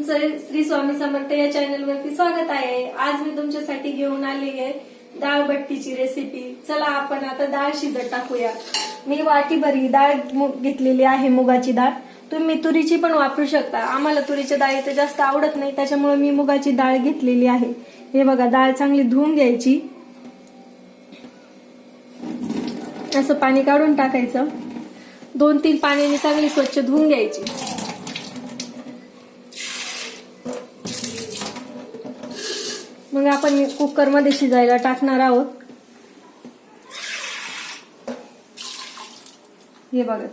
तुमचं श्री स्वामी समर्थ या चॅनल वरती स्वागत आहे। आज मी तुमच्यासाठी घेऊन आली आहे डाळ बट्टीची रेसिपी। चला आपण आता डाळ शिजत टाकूया। मी वाटीभर डाळ घेतलेली आहे, मुगाची डाळ। तुम्ही तुरीची पण वापरू शकता। आम्हाला तुरीच्या डाळीचं जास्त आवडत नाही, त्याच्यामुळे मी मुगाची डाळ घेतलेली आहे। हे बघा, डाळ चांगली धुवून घ्यायची, असं पाणी काढून टाकायचं। 2-3 पाण्याने चांगली स्वच्छ धुवून घ्यायची। मग आपण कुकर मध्ये शिजायला टाकणार आहोत। हे बघा,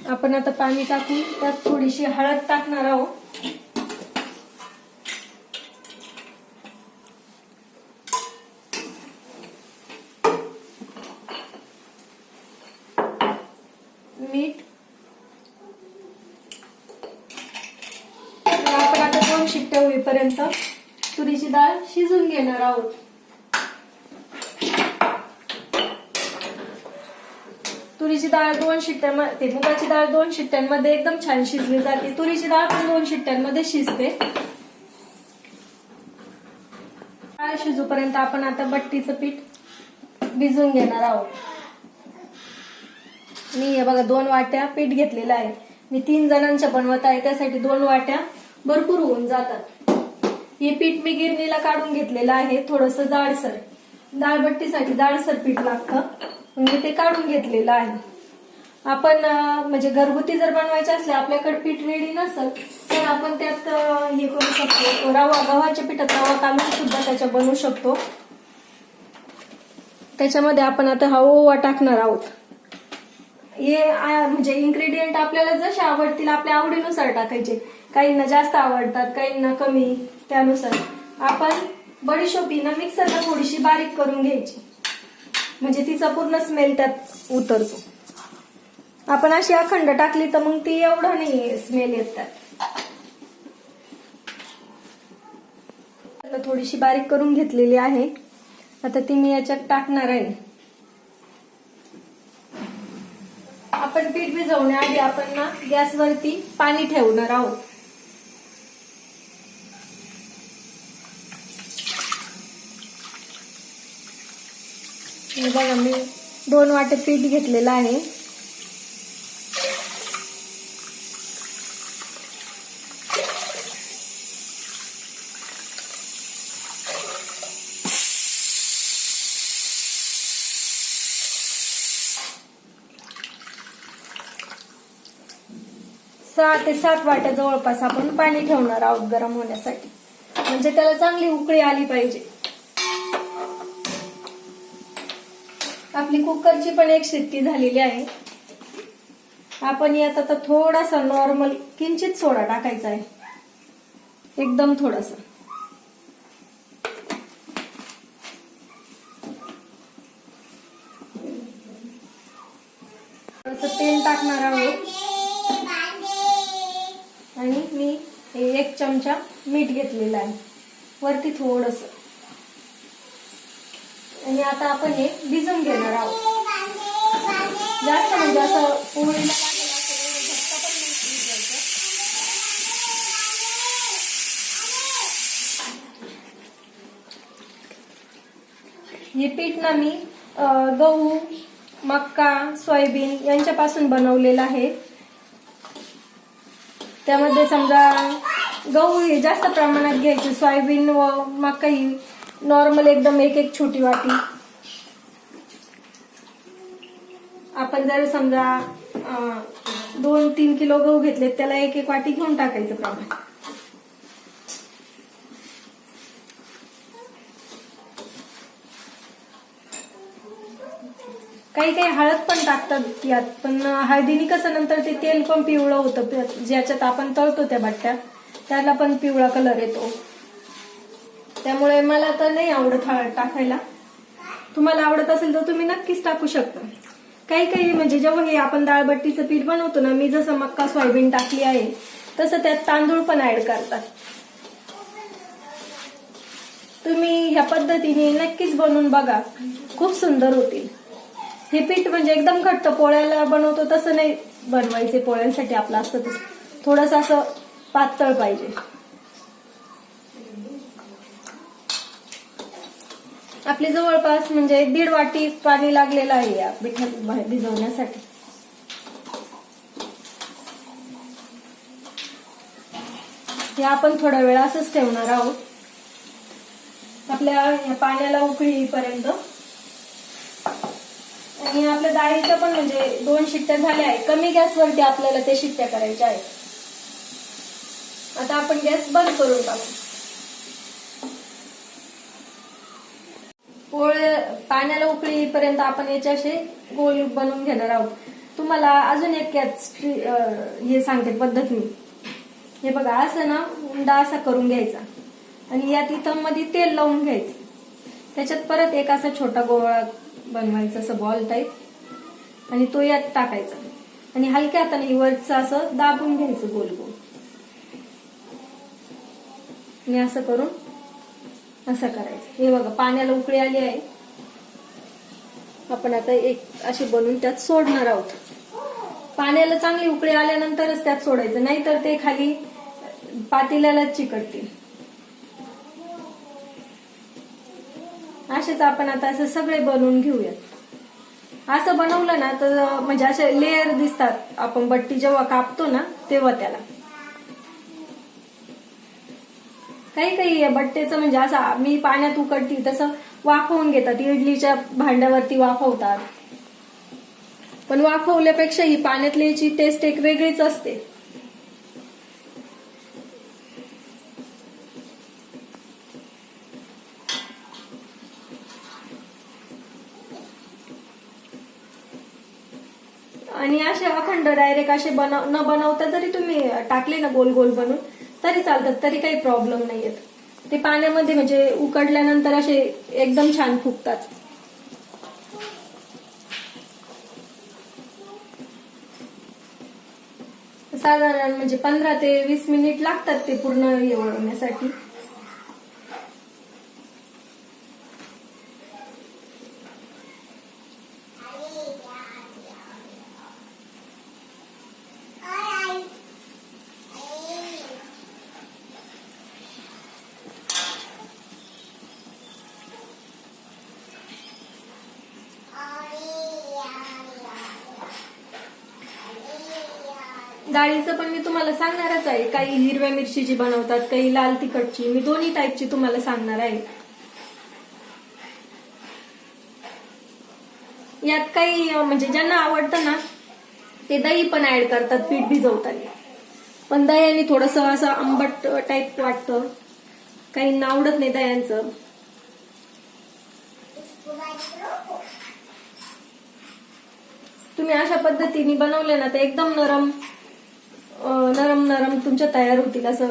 आपण आता पाणी टाकून त्यात थोडीशी हळद टाकणार आहोत। मीठ, आपण आता 2 शिट्ट्या होईपर्यंत तुरीची डाळ शिजून घेणार आहोत। तुरीची डाळ 2 शिट्ट्यांमध्ये, मुगाची डाळ 2 शिट्ट्यांमध्ये एकदम छान शिजली जाते। तुरीची डाळ पण 2 शिट्ट्यांमध्ये शिजते। डाळ शिजूपर्यंत आपण आता बट्टीचं पीठ भिजवून घेणार आहोत। मी हे बघा 2 वाट्या पीठ घेतलेलं आहे। मी 3 जणांच्या बनवत आहे, त्यासाठी 2 वाट्या भरपूर होऊन जातात। हे पीठ मी गिरणीला काढून घेतलेलं आहे, थोडंसं जाडसर। डाळबट्टीसाठी जाडसर पीठ लागतं, मी ते काढून घेतलेलं आहे। आपण म्हणजे घरगुती जर बनवायचे असले, आपल्याकडे पीठ रेडी नसेल तर आपण त्यात हे करू शकतो, रवा, गव्हाच्या पिठात रवा काढून सुद्धा त्याच्या बनवू शकतो। त्याच्यामध्ये आपण आता हा ओवा टाकणार आहोत। हे म्हणजे इन्ग्रेडियंट आपल्याला जसे आवडतील आपल्या आवडीनुसार टाकायचे। काहींना जास्त आवडतात, काहींना कमी, त्यानुसार। आपण बडीशोपी ना मिक्सरला थोडीशी बारीक करून घ्यायची, म्हणजे तिचा पूर्ण स्मेल त्यात उतरतो। आपण अशी अखंड टाकली तर मग ती एवढं नाही स्मेल येत त्यात। थोडीशी बारीक करून घेतलेली आहे, आता ती मी याच्यात टाकणार आहे। आपण पीठ भिजवण्याआधी आपण ना गॅसवरती पाणी ठेवणार आहोत। हे बघा, मी 2 वाटे पीठ घेतलेलं आहे। सहा ते 7 वाट्या जवळपास आपण पाणी ठेवणार आहोत गरम होण्यासाठी, म्हणजे त्याला चांगली उकळी आली पाहिजे। आपली कुकरची पण 1 शिट्टी झालेली आहे। आपण यात आता थोडासा नॉर्मल किंचित सोडा टाकायचा आहे, एकदम थोडासा। थोडंसं तेल टाकणार आहोत आणि मी 1 चमचा मीठ घेतलेला आहे, वरती थोडंसं। आणि आता आपण हे भिजवून घेणार आहोत। जास्त म्हणजे असं पोळीला लागेल असं एवढं घट्ट पण नाही भिजवायचं। हे पीठ ना मी गहू, मक्का, सोयाबीन यांच्यापासून बनवलेलं आहे। त्यामध्ये समजा गहू हे जास्त प्रमाणात घ्यायचे, सोयाबीन व मका ही नॉर्मल एकदम 1 छोटी वाटी। आपण जर समजा 2-3 किलो गहू घेतले, त्याला 1 वाटी घेऊन टाकायचं प्रमाण। काही हळद पण टाकतात यात, पण हळदीने कसं नंतर ते तेल पण पिवळं होतं, ज्याच्यात आपण तळतो त्या बट्ट्या, त्याला पण पिवळा कलर येतो। त्यामुळे मला तर नाही आवडत हळद टाकायला। तुम्हाला आवडत असेल तर तुम्ही नक्कीच टाकू शकता। काही म्हणजे जेव्हा हे आपण डाळबट्टीचं पीठ बनवतो ना, मी जसं मक्का, सोयाबीन टाकली आहे तसं त्यात तांदूळ पण ऍड करतात। तुम्ही ह्या पद्धतीने नक्कीच बनवून बघा, खूप सुंदर होतील। हे पीठ म्हणजे एकदम घट्ट पोळ्याला बनवतो तसं नाही बनवायचे. पोळ्यांसाठी आपलं असतं तसं थोडंसं असं पातळ पाहिजे. आपली जवळपास म्हणजे 1.5 वाटी पाणी लागलेलं आहे या पिठा भिजवण्यासाठी. हे आपण थोडा वेळ असंच ठेवणार आहोत आपल्या या पाण्याला उकळी येईपर्यंत. आणि आपल्या डाळीचं पण म्हणजे 2 शिट्ट्या झाल्या आहेत. कमी गॅसवरती आपल्याला ते शिट्ट्या करायच्या आहेत. आता आपण गॅस बंद करून टाकू. पोळे पाण्याला उकळी येईपर्यंत आपण याचे असे गोल बनवून घेणार आहोत. तुम्हाला अजून एक हे सांगते पद्धत मी. हे बघा असं ना उंडा असा करून घ्यायचा आणि यात इथं मध्ये तेल लावून घ्यायचं. त्याच्यात परत एक असा छोटा गोळा बनवायचा असं बॉल टाईप आणि तो यात टाकायचा आणि हलक्या हाताने वरचं असं दाबून घ्यायचं गोल गोल. आणि असं करून असं करायचं. हे बघा पाण्याला उकळी आली आहे. आपण आता एक अशी बनवून त्यात सोडणार आहोत. पाण्याला चांगली उकळी आल्यानंतरच त्यात सोडायचं, नाहीतर ते खाली पातेल्याला चिकटतील. असेच आपण आता असं सगळे बनवून घेऊयात. असं बनवलं ना तर म्हणजे असे लेअर दिसतात. आपण बट्टी जेव्हा कापतो ना तेव्हा त्याला काही बट्टेचं म्हणजे असं मी पाण्यात उकडती तसं वाफवून घेतात. इडलीच्या भांड्यावरती वाफवतात. पण वाफवल्यापेक्षा ही पाण्यातल्याची टेस्ट एक वेगळीच असते. आणि असे अखंड डायरेक्ट असे न बनवता जरी तुम्ही टाकले ना गोल गोल बनवून तरी चालतात. तरी काही प्रॉब्लेम नाही येत. ते पाण्यामध्ये म्हणजे उकडल्यानंतर असे एकदम छान फुगतात. साधारण म्हणजे 15 ते 20 मिनिट लागतात ते पूर्ण होण्यासाठी. डाळीचं पण मी तुम्हाला सांगणारच आहे. काही हिरव्या मिरचीची बनवतात, काही लाल तिखटची. मी दोन्ही टाईपची तुम्हाला सांगणार आहे. यात काही म्हणजे ज्यांना आवडतं ना ते दही पण ऍड करतात पीठ भिजवताना. पण दह्याने थोडस असं आंबट टाईप वाटतं. काहींना आवडत नाही दह्यांचं. तुम्ही अशा पद्धतीने बनवले ना तर एकदम नरम नरम तुमच्या तयार होतील. असं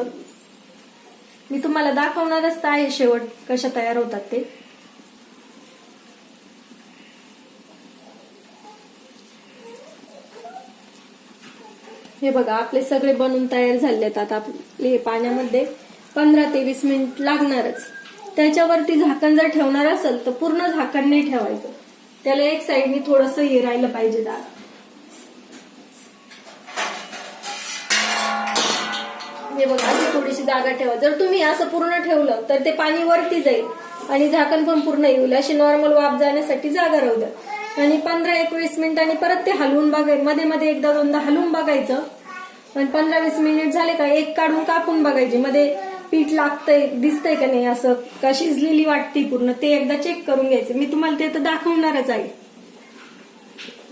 मी तुम्हाला दाखवणारच आहे शेवट कशा तयार होतात ते. हे बघा आपले सगळे बनून तयार झालेत. आता आपले पाण्यामध्ये 15 ते 20 मिनिट लागणारच. त्याच्यावरती झाकण जर ठेवणार असेल तर पूर्ण झाकण नाही ठेवायचं. त्याला एक साईडनी थोडंसं हे राहिलं पाहिजे दार. हे बघा अशी थोडीशी जागा ठेवा. जर तुम्ही असं पूर्ण ठेवलं तर ते पाणी वरती जाईल आणि झाकण पण पूर्ण येईल. अशी नॉर्मल वाफ जाण्यासाठी जागा राहू द्या. आणि 15-20 मिनिटांनी परत ते हलवून बघायचं. मध्ये मध्ये एकदा दोनदा हलवून बघायचं. आणि 15-20 मिनिट झाले का एक काढून कापून बघायचे. मध्ये पीठ लागतंय दिसतंय का नाही, असं का शिजलेली वाटते पूर्ण ते एकदा चेक करून घ्यायचं. मी तुम्हाला ते तर दाखवणारच आहे.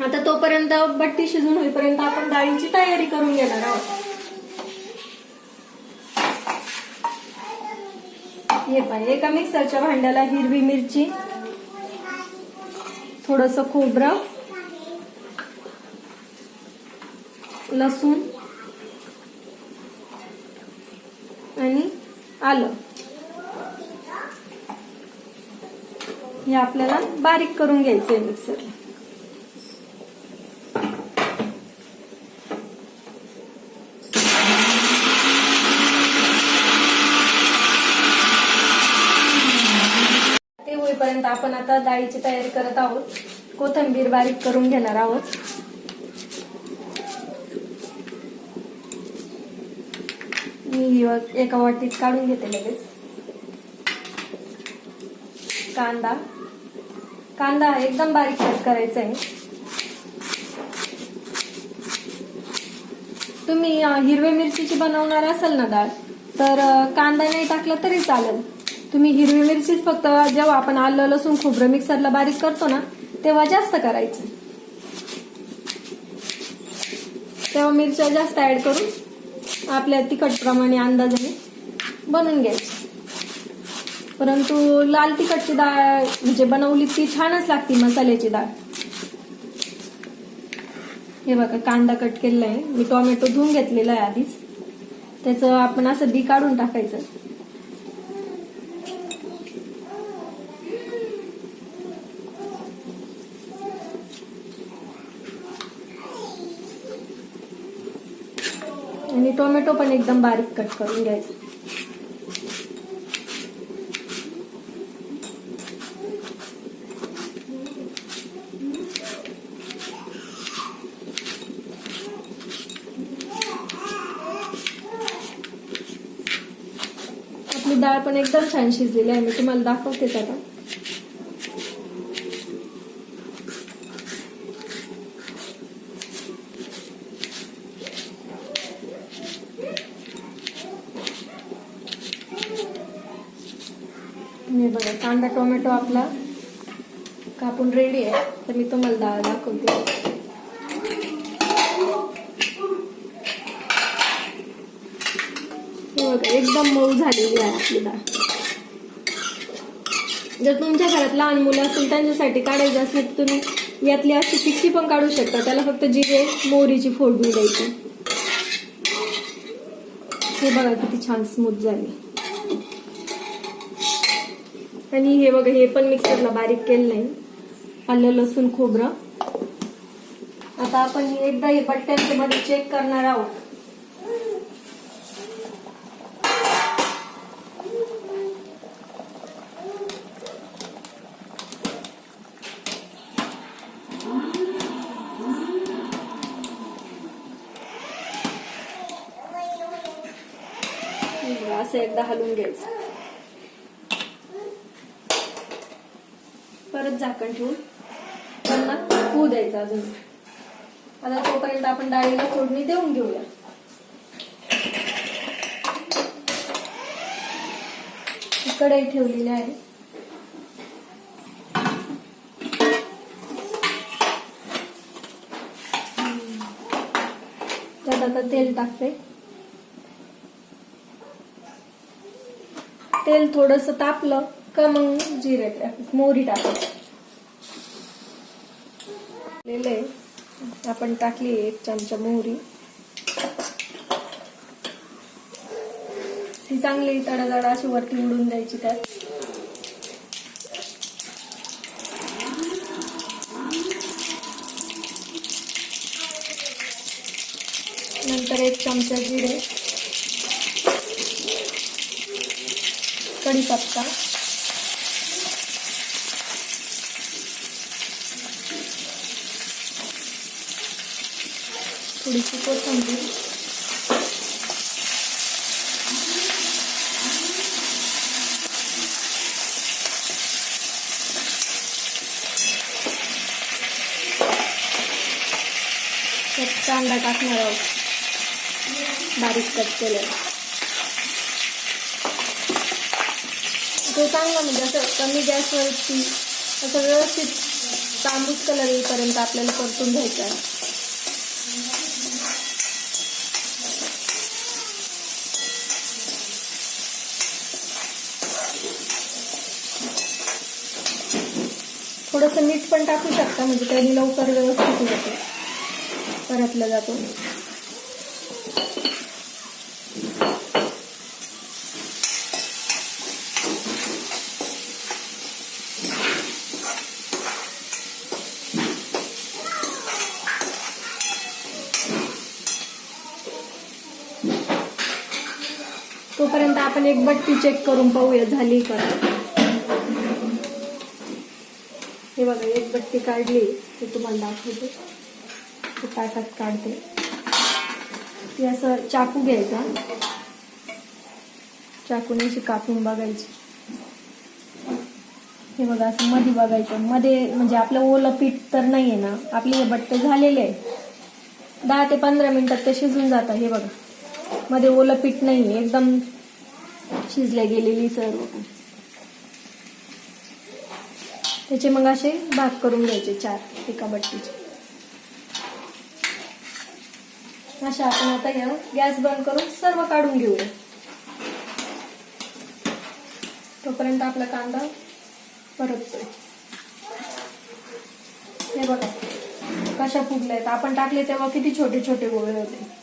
आता तोपर्यंत बट्टी शिजून होईपर्यंत आपण डाळीची तयारी करून घेणार आहोत. हे पाहिजे एका मिक्सरच्या भांड्याला हिरवी मिरची, थोडंसं खोबरं, लसूण आणि आलं हे आपल्याला बारीक करून घ्यायचंय मिक्सरला. ते होईपर्यंत आपण आता डाळीची तयारी करत आहोत. कोथिंबीर बारीक करून घेणार आहोत. मी एका वाटीत काढून घेते लगेच. कांदा एकदम बारीक कट करायचा आहे. तुम्ही हिरव्या मिरचीची बनवणार असाल ना डाळ, तर कांदा नाही टाकला तरी चालेल. तुम्ही हिरवी मिरचीच फक्त जेव्हा आपण आलं लसूण खोबरं मिक्सरला बारीक करतो ना, तेव्हा जास्त करायचं. तेव्हा मिरच्या जास्त ऍड करून आपल्या तिखटप्रमाणे अंदाजाने बनवून घ्यायची. परंतु लाल तिखटची डाळ म्हणजे बनवली ती छानच लागते, मसाल्याची डाळ. हे बघा कांदा कट केलेला आहे मी. टोमॅटो धुवून घेतलेला आहे आधीच. त्याचं आपण असं बी काढून टाकायचं. आणि टोमॅटो पण एकदम बारीक कट करून घ्यायचं. आपली डाळ पण एकदम छान शिजलेली आहे. मी तुम्हाला दाखवतेच आता. मी बघा कांदा टोमॅटो आपला कापून रेडी आहे. तर मी तुम्हाला डाळ दाखवते. एकदम मऊ झालेली आहे आपली डाळ. जर तुमच्या घरात लहान मुलं असेल त्यांच्यासाठी काढायचं असेल तर तुम्ही यातली अशी तिखटी पण काढू शकता. त्याला फक्त जिरे मोहरीची फोडणी द्यायची. हे बघा किती छान स्मूथ झाली. आणि हे बघा हे पण मिक्सरला बारीक केलं नाही, आलं लसूण खोबरं. आता आपण एकदा हे बट्ट्यांच्या मध्ये चेक करणार आहोत. असं एकदा हलवून घ्यायचं. परत झाकण ठेवून त्यांना होऊ द्यायचं अजून. आता तोपर्यंत आपण डाळीला फोडणी देऊन घेऊया. कढई ठेवलेली आहे. त्यात आता तेल टाकते. तेल थोडस तापलं का मग जिरे मोहरी टाकायची. आपण टाकली 1 चमचा मोहरी. ती चांगली तडातडा अशी वरती उडून द्यायची. त्यात नंतर 1 चमचा जिरे, कढीपत्ता, थोडीशी कोथिंबीर, कांदा टाकणार आहोत बारीक कट केलेला. तो चांगला म्हणजे असं कमी गॅसवरती असं व्यवस्थित तांबूस कलर येईपर्यंत आपल्याला परतून घ्यायचा आहे. थोडंसं मीठ पण टाकू शकता म्हणजे त्याने लवकर व्यवस्थित होते, परतला जातो. तोपर्यंत आपण एक बट्टी चेक करून पाहूया झाली का. हे बघा एक बट्टी काढली, ते तुम्हाला दाखवते. ते ताटात काढते. ती असं चाकू घ्यायचा, चाकूने अशी कापून बघायची. हे बघा असं मध्ये बघायचं, मध्ये म्हणजे आपलं ओलं पीठ तर नाहीये ना. आपले हे बट्टे झालेले आहे, 10 ते 15 मिनिटात ते शिजून जातात. हे बघा मध्ये ओलं पीठ नाहीये, एकदम शिजल्या गेलेली सर्व. त्याचे मग असे भाग करून घ्यायचे 4 एका बट्टीचे. अशा आपण आता या गॅस बंद करून सर्व काढून घेऊया. तोपर्यंत आपला कांदा परततोय. हे बघा कशा फुगल्यात. आपण टाकले तेव्हा किती छोटे छोटे गोळे होते.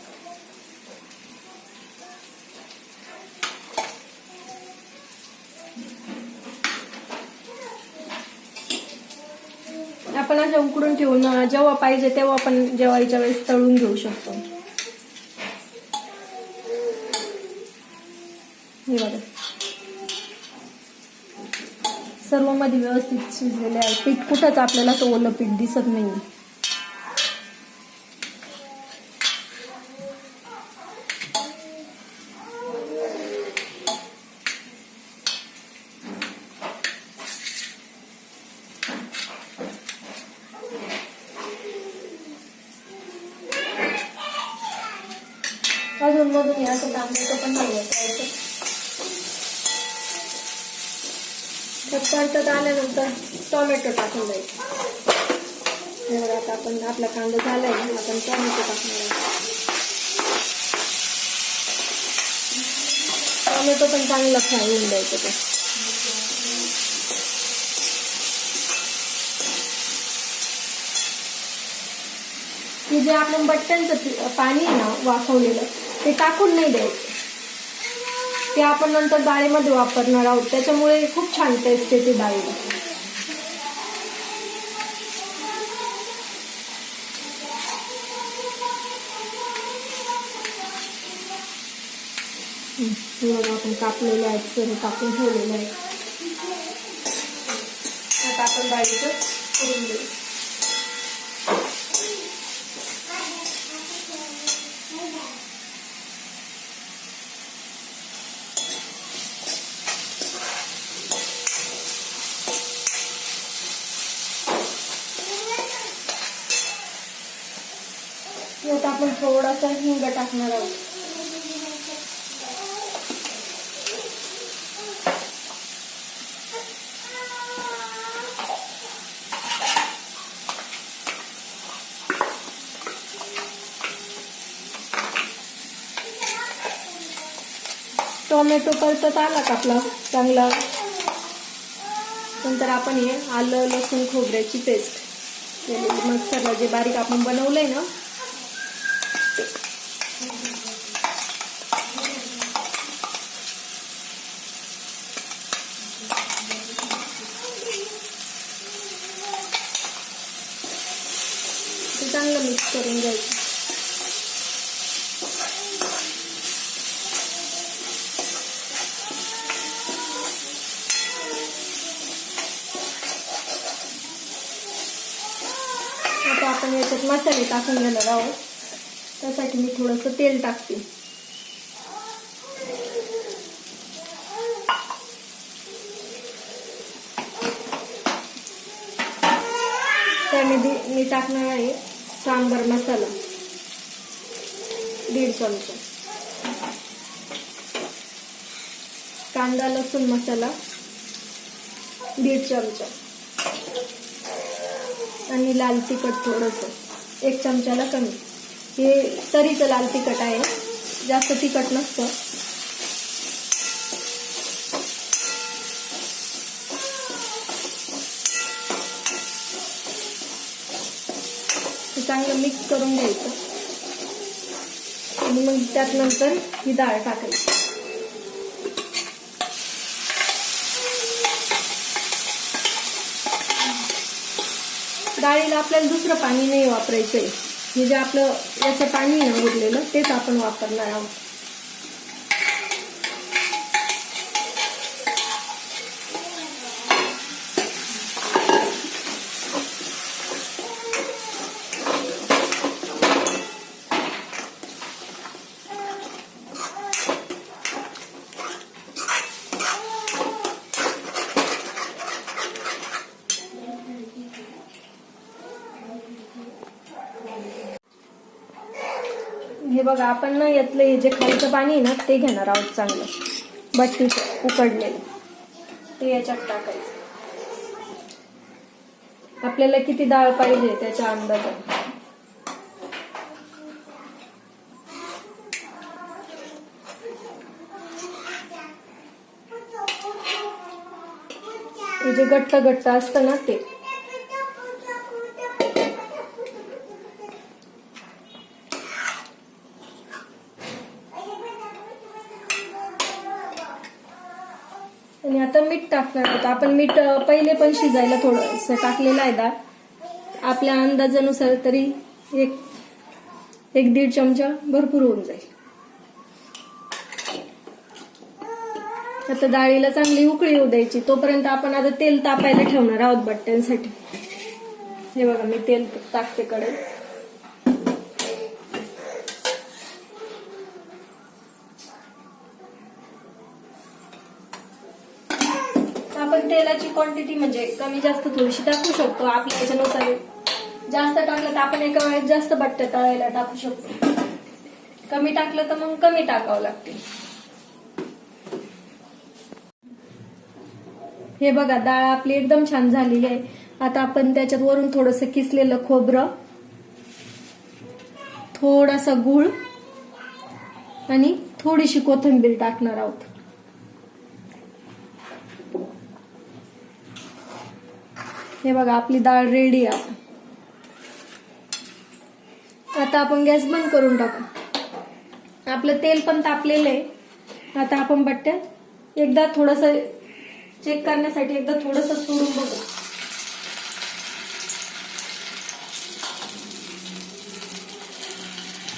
आपण अशा उकडून ठेवून जेव्हा पाहिजे तेव्हा आपण जेवायच्या वेळेस तळून घेऊ शकतो. हे बघा सर्व मध्ये व्यवस्थित शिजलेले आहे. पीठ कुठंच आपल्याला असं ओलं पीठ दिसत नाही. अजून मधून असं टाकण्याचं पण नाही वाटायचं. परतत आल्यानंतर टोमॅटो टाकून द्यायचं. आता आपण आपला कांदा झालाय ना, आपण टोमॅटो टाकणार आहे. टोमॅटो पण चांगला फ्राय होऊन द्यायचं. ते हे जे आपण बट्ट्यांचं पाणी आहे ना वाफवलेलं, ते टाकून नाही द्यायचं. ते आपण नंतर डाळीमध्ये वापरणार आहोत, त्याच्यामुळे खूप छान टेस्ट येते डाळीला. आपण कापलेले आहेत, सर्व कापून ठेवलेले आहेत. आता आपण डाळीचं करून देऊ. आता आपण थोडासा हिंग टाकणार आहोत. टोमॅटो परतत आला का आपला चांगला, नंतर आपण हे आलं लसूण खोबऱ्याची पेस्ट केलेली मसाला जे बारीक आपण बनवलंय ना, ते चांगलं मिक्स करून घ्यायचं. आता आपण याच्यात मसाले टाकून घेणार आहोत. त्यासाठी मी थोडंसं तेल टाकते. त्यामध्ये मी टाकणार आहे सांबर मसाला 1.5 चमचा, कांदा लसूण मसाला 1.5 चमचा आणि लाल तिखट थोडंसं 1 चमचाला कमी. हे तरीचं लाल तिखट आहे, जास्त तिखट नसतं. चांगलं मिक्स करून घ्यायचं आणि मग त्यात नंतर ही डाळ टाकायची. डाळीला आपल्याला दुसरं पाणी नाही वापरायचंय. हे जे आपलं याचं पाणी आहे ना उरलेलं, तेच आपण वापरणार आहोत. हे बघा, आपण ना यातलं हे जे खालचं पाणी आहे ना ते घेणार आहोत, चांगलं बट्टीचं उकडलेलं, ते याच्यात टाकायचं. आपल्याला किती डाळ पाहिजे त्याच्या अंदाजाने. हे जे घट्ट घट्ट असतं ना ते. आणि आता मीठ टाकणार आहोत आपण. मीठ पहिले पण शिजायला थोडंसं टाकलेलं आहे डाळ, आपल्या अंदाजानुसार, तरी एक 1.5 चमचा भरपूर होऊन जाईल. आता डाळीला चांगली उकळी येऊ द्यायची. तोपर्यंत आपण आता तेल तापायला ठेवणार आहोत बट्ट्यांसाठी. हे बघा, मी तेल टाकते कढईत. आपण तेलाची क्वांटिटी म्हणजे कमी जास्त थोडीशी टाकू शकतो आपल्या याच्यानुसार. जास्त टाकलं तर आपण एका वेळेस जास्त बट्टे तळायला टाकू शकतो, कमी टाकलं तर मग कमी टाकावं लागते. हे बघा, डाळ आपली एकदम छान झालेली आहे. आता आपण त्याच्यात वरून थोडंसं किसलेलं खोबरं, थोडासा गूळ आणि थोडीशी कोथिंबीर टाकणार आहोत. हे बघा, आपली डाळ रेडी आहे. आता आपण गॅस बंद करून टाकू. आपलं तेल पण तापलेलं आहे. आता आपण बट्ट्या एकदा थोडंसं चेक करण्यासाठी एकदा थोडंसं सोडून बघू.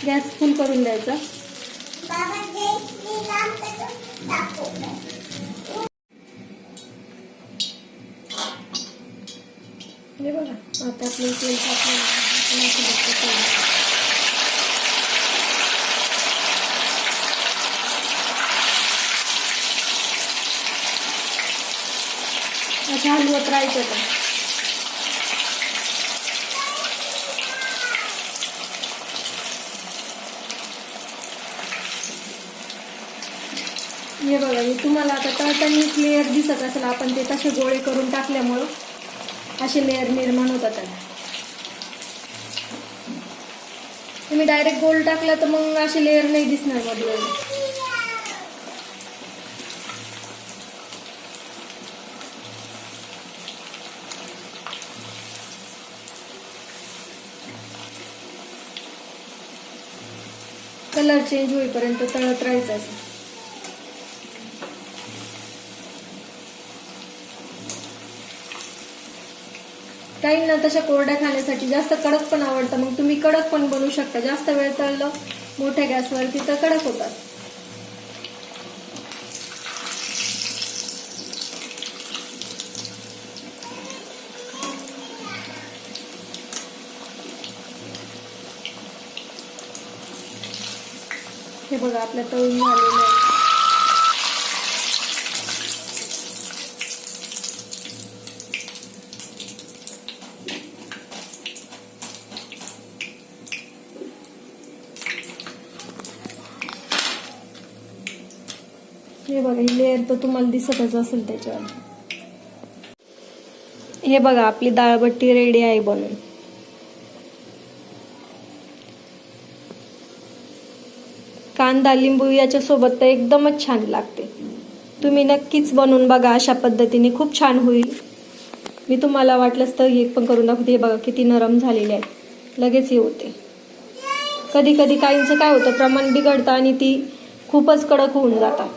गॅस फुल करून द्यायचा. हे बघा, आता आपलं तेल टाकलं. अच्छा, हलवत राहायचं का? हे बघा, हे तुम्हाला आता तळतानीच लेअर दिसत असेल. आपण ते तसे गोळे करून टाकल्यामुळं असे लेअर निर्माण होतात. तुम्ही डायरेक्ट गोल टाकला तर मग असे लेअर नाही दिसणार मध्ये. कलर चेंज होईपर्यंत तळत राहायचं असं. काही ना तशा कोरड्या खाण्यासाठी जास्त कडक पण आवडतं, मग तुम्ही कडक पण बनवू शकता. जास्त वेळ तळलं मोठ्या गॅसवरती तर कडक होतात. हे बघा, आपल्या तळून झालेलं आहे. हे बघा, ही लेअर तर तुम्हाला दिसतच असेल त्याच्यावर. हे बघा, आपली डाळबट्टी रेडी आहे बनवून. कांदा लिंबू याच्यासोबत तर एकदमच छान लागते. तुम्ही नक्कीच बनवून बघा अशा पद्धतीने, खूप छान होईल. मी तुम्हाला वाटलंच तर हे पण करून दाखवते. हे बघा, किती नरम झालेले आहे, लगेच हे होते. कधी कधी काहींचं काय होतं, प्रमाण बिघडतं आणि ती खूपच कडक होऊन जातात.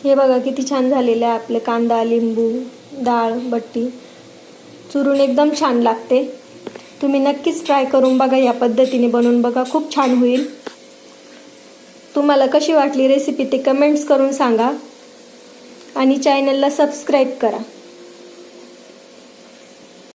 हे बघा, किती छान झालेलं आहे आपले कांदा लिंबू डाळ बट्टी. चुरून एकदम छान लागते. तुम्ही नक्कीच ट्राय करून बघा, या पद्धतीने बनवून बघा, खूप छान होईल. तुम्हाला कशी वाटली रेसिपी ते कमेंट्स करून सांगा आणि चॅनलला सबस्क्राईब करा.